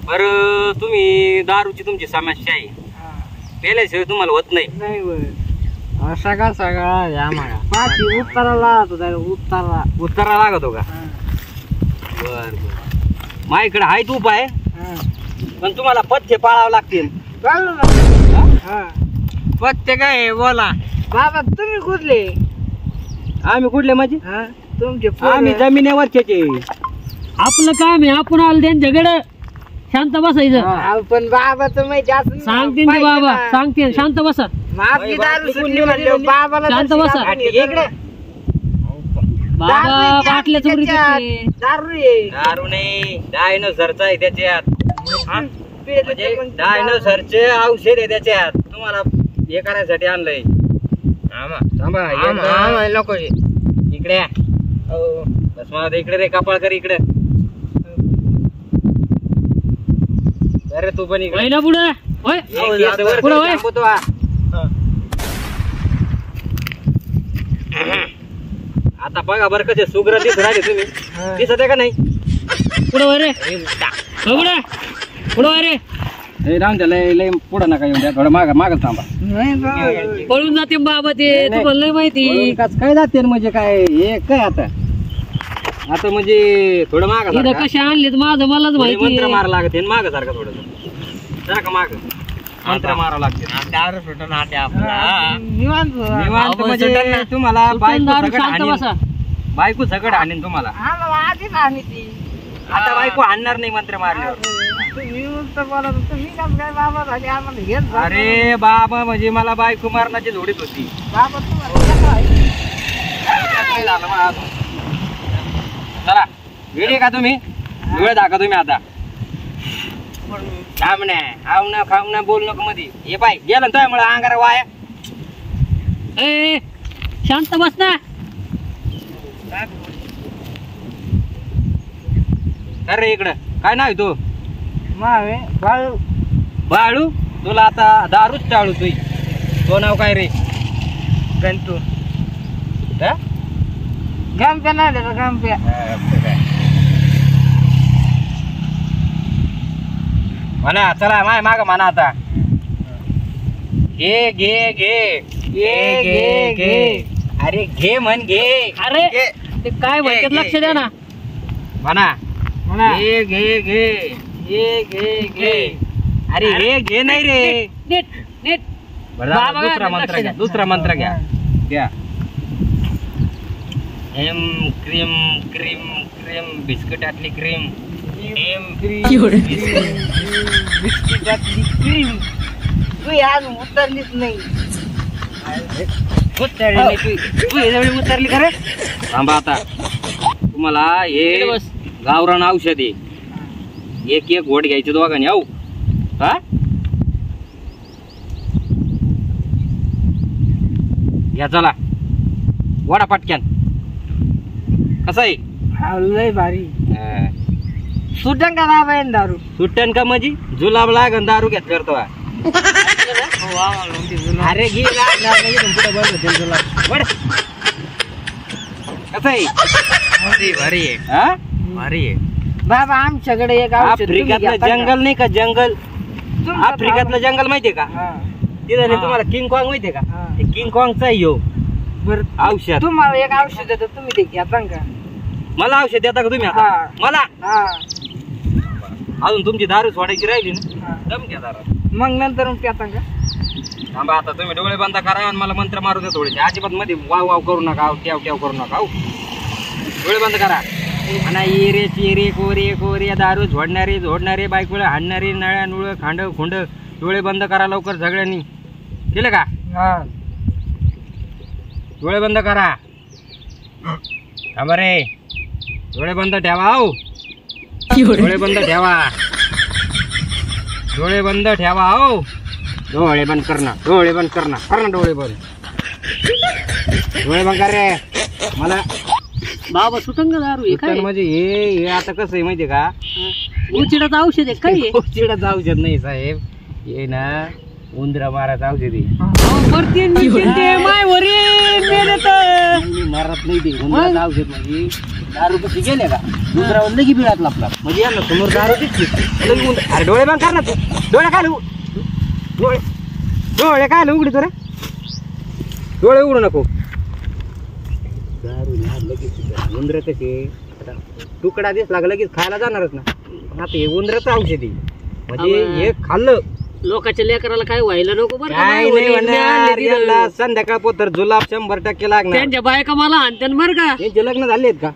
बरं तुम्ही दारूची तुमची समस्या आहे, पेल्याशिवाय तुम्हाला होत नाही. सगळा सगळा या मागा पाठी उत्तरा लागतो का? बर माझ्याकडे आहेत उपाय, पण तुम्हाला पथ्य पाळावं लागतील. पत्ते काय बोला बाबा, तुम्ही कुठले? आम्ही कुठले म्हणजे? तुमचे आम्ही जमिनीवरचे. आपलं काम आहे, आपण आलो त्यांच्याकडे, शांत बसायचं. पण बाबाचं माहिती असं सांगते ते बाबा, सांगते शांत बसा. आपली दारू सुटली म्हणजे बाबाला शांत बसा. इकडे बाबा बाटल्या चोरी देते. दारू नाही, डायनोसरचं आहे त्याच्यात. म्हणजे डायनोसरचे औषध आहे त्याच्यात, तुम्हाला हे करायसाठी आणलंय. थांबा नको इकडे या. बस मला इकडे रे, कपाळ कर इकडे. अरे तू पण इकडे ना पुढे. आता बघा बरं कसे सुग्रतीत राहिले तुम्ही, दिसत आहे का नाही? पुढे रे, पुढे रे. राहून द्या, लय पुढं नका येऊन द्या, थोडं माग थांबा. पळून जाते बाबा ते, तुम्हाला नाही माहिती काय जाते म्हणजे काय हे काय आता म्हणजे थोडं माग कशा आणले माझं मलाच माहिती. मंत्र मारा लागते माग सारखं, थोडं जरा का माग मंत्र मारावं लागते. निवांत म्हणजे तुम्हाला बायको सगळं आणेन तुम्हाला. आता बायको आणणार नाही मंत्र मारल्यावर. अरे बाबा म्हणजे मला बायको मारण्याची जोडीत होती. चला वेळ का तुम्ही, डोळे दाखवा तुम्ही आता. खाऊ ना बोल नको मध्ये. हे पाय गेलं ना त्यामुळे अंगारा वाया. शांत बस ना. अरे इकडं काय नाव तो? बाळू. बाळू, तुला आता दारूच टाळू तुझी. तो नाव काय रे? गंतू. हा? गंप्या नाही देतो, गंप्या. म्हणा चला माय माग म्हणा आता. घे घे घे घे घे घे. अरे घे म्हण घे. अरे ते काय म्हणतात लक्ष द्या ना. म्हणा घे घे घे घे घे घे. अरे हे घे नाही रे. नीट नीट. दुसरा मंत्र घ्या, दुसरा मंत्र घ्या. घ्या. एम क्रीम क्रीम क्रीम बिस्किटातली क्रीम. बिस्किटातली क्रीम. तू आज उतरलीच नाही. उतरली खरं. थांबा आता तुम्हाला हे गावरान औषध आहे. एक एक घोट घ्यायचे दोघांनी. आऊ हा घ्या. चला वडा पटक्यान. कसं आहे? लय भारी. सुटन का बाबा दारू? सुटन का म्हणजे जुलाब लागन दारू घेत करतो. अरे घे कसं आहे? भारी आहे. हा भारी आहे बाबा. आमच्याकडे एक आफ्रिकातलं जंगल नाही का, जंगल आफ्रिकातलं जंगल माहितीये का? तिथं तुम्हाला किंग कॉंग माहितीये का? किंग कॉंगचा यो औषध. तुम्हाला एक औषध देतो, तुम्ही ते घ्या का? मला औषध देता का तुम्ही आता? मला अजून तुमची दारू सोडायची राहिली ना, दम घ्या दारू. मग नंतर प्याता का? थांबा आता तुम्ही डोळे बंद करा आणि मला मंत्र मारू द्या थोडेसे. अजिबात मध्ये वाव वाव करू नका, ट्याव ट्याव करू नका. डोळे बंद करा. आणि येरे चिरे कोरे कोरे दारू झोडणारे झोडणारे बायकोला हाणणारे नळ्या नुळ खांड खुंड. डोळे बंद करा लवकर सगळ्यांनी. केलं का? डोळे बंद करा. थांबा रे. डोळे बंद ठेवा. डोळे बंद ठेवा. डोळे बंद ठेवा. डोळे बंद करना. डोळे बंद करना. कर ना डोळे बंद. डोळे बंद कर रे. मला बाबा सुटंग दारू आहे काय? म्हणजे हे आता कसं आहे माहितीये का? उचिडाचं औषध आहे काय? उचिडाचं औषध नाही साहेब, हे ना उंदरा मारायचं औषध आहे. माय वरील मेले तर मी मरत नाही ते उंदराचं औषध म्हणजे दारू कशी गेले का उंदरावर लगी बिळात लापला म्हणजे यांना समोर दारू दिसली लगे अरे डोळे बंद कर ना तू डोळे काय डोळे डोळे काय उघडी रे डोळे उघडू नको दारू लगेच उंदर कसे आता तुकडा दिसला का लगेच खायला जाणारच ना पण आता हे उंदराचं औषध आहे म्हणजे हे खाल्लं लोकांच्या लेकराला काय व्हायला नको बरं का? काय नाही म्हणणार यांना संध्याकाळ पोतर जुलाब 100% लागणार त्यांच्या बायका मला आणत्यान बरं का यांचे लग्न झालेत का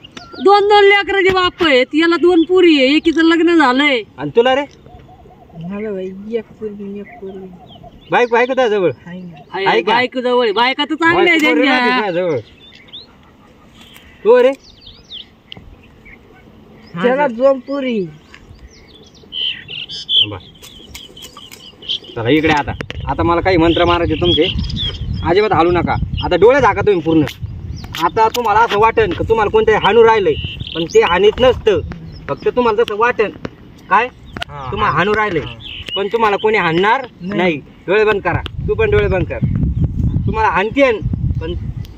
2 लेकराचे बाप आहेत याला 2 पुरी आहे एकीचं लग्न झालंय आणि तुला रे बायको आहे का त्या जवळ आहे का? बायको जवळ बायका तर चांगल्या आहे बायको रे त्यांच्या माझी जवळ तो रे त्याला जोमपुरी बस चला इकडे आता आता मला काही मंत्र मारायचे तुमचे अजिबात हालू नका आता डोळे झाका तुम्ही पूर्ण आता तुम्हाला असं वाटन की तुम्हाला कोणतरी हाणू राहिलंय पण ते हानीत नसतं फक्त तुम्हाला तसं वाटन काय तुम्हाला हाणू राहिलंय पण तुम्हाला कोणी हाणणार नाही डोळे बंद करा तू पण डोळे बंद कर तुम्हाला हाणतेन पण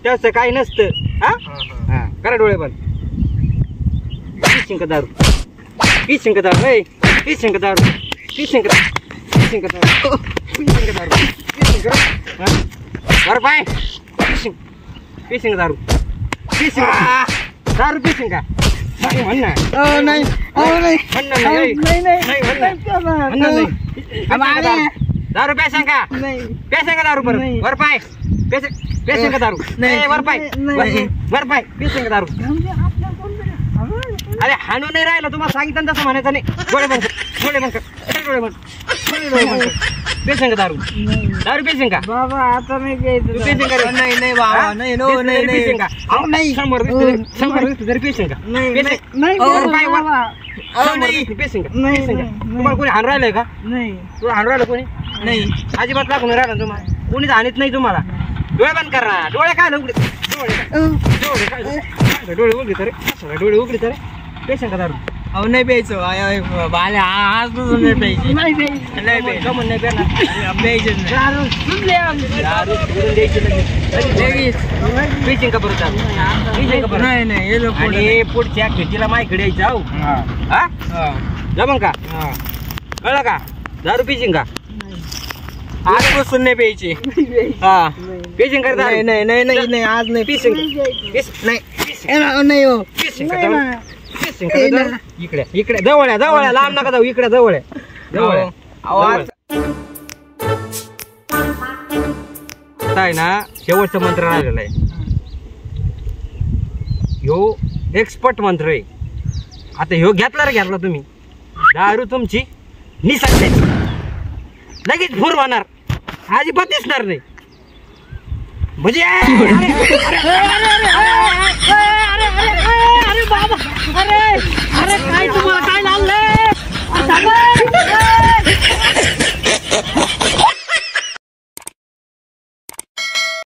तसं काही नसतं हा हा करा डोळे बंद पिशिंक दारू पिशिंक दारू ए पिशिंक दारू पिशिंक पिशिंक दारू पिशिंक दारू पिशिंक वर पाय पिशिंक दारू पिशिंक दारू पिशिंक का नाही म्हण ना नाही म्हण ना नाही म्हण ना दारू पेशंग का पेशंग दारू वर पाय पेशंग दारू वर पाय वर पाय पेशंग दारू अरे हाणू नाही राहिलं तुम्हाला सांगितलं तसं म्हणायचं नाही डोळे बंद डोळे बंद डोळे बंद डोळे बंद पेशंग दारू दारू पेशंग का बाबा आता नाही तू पेशंग का नाही नाही बाबा नाही नो नाही पेशंग का अहो नाही समोर दिसतं तरी पेशंग का नाही वर पाय वर बाबा नाही पेशंग का नाही, पेशंग का नाही. तुम्हाला कोणी हाण राहिलंय का नाही तुला हाण राहिलं कोणी नाही अजिबात लागून राहिलं ना तुम्हाला कोणीच हाणत नाही तुम्हाला डोळे बंद करा डोळे काय उघडे डोळे काय डोळे उघडे तर डोळे उघडे तर पेशंग का दारू अहो नाही प्यायचं बाले आज नाही प्यायची नाही प्यायचं कमन नाही पेणार प्यायचं दारू सोडून द्यायची लगेच पेशंग का बरं दारू पेशंग का बरं नाही नाही हे लोक आणि पुढच्या खिडकीला मायकडे यायचं आहो हा जमन का कळलं का दारू पिशिंग का आजपासून नाही प्यायची हा पेशिंग कर नाही नाही नाही नाही नाही आज नाही पिशिंग नाही हो इकडे इकडे जवळ आहे लांब नका जाऊ इकडे जवळ आहे जवळ आहे ना शेवटचं मंत्र राहिलेलं आहे ह्यो एक्सपर्ट मंत्र आहे आता ह्यो घेतला तुम्ही दारू तुमची निसटते लगेच फुर होणार अजिबात दिसणार नाही म्हणजे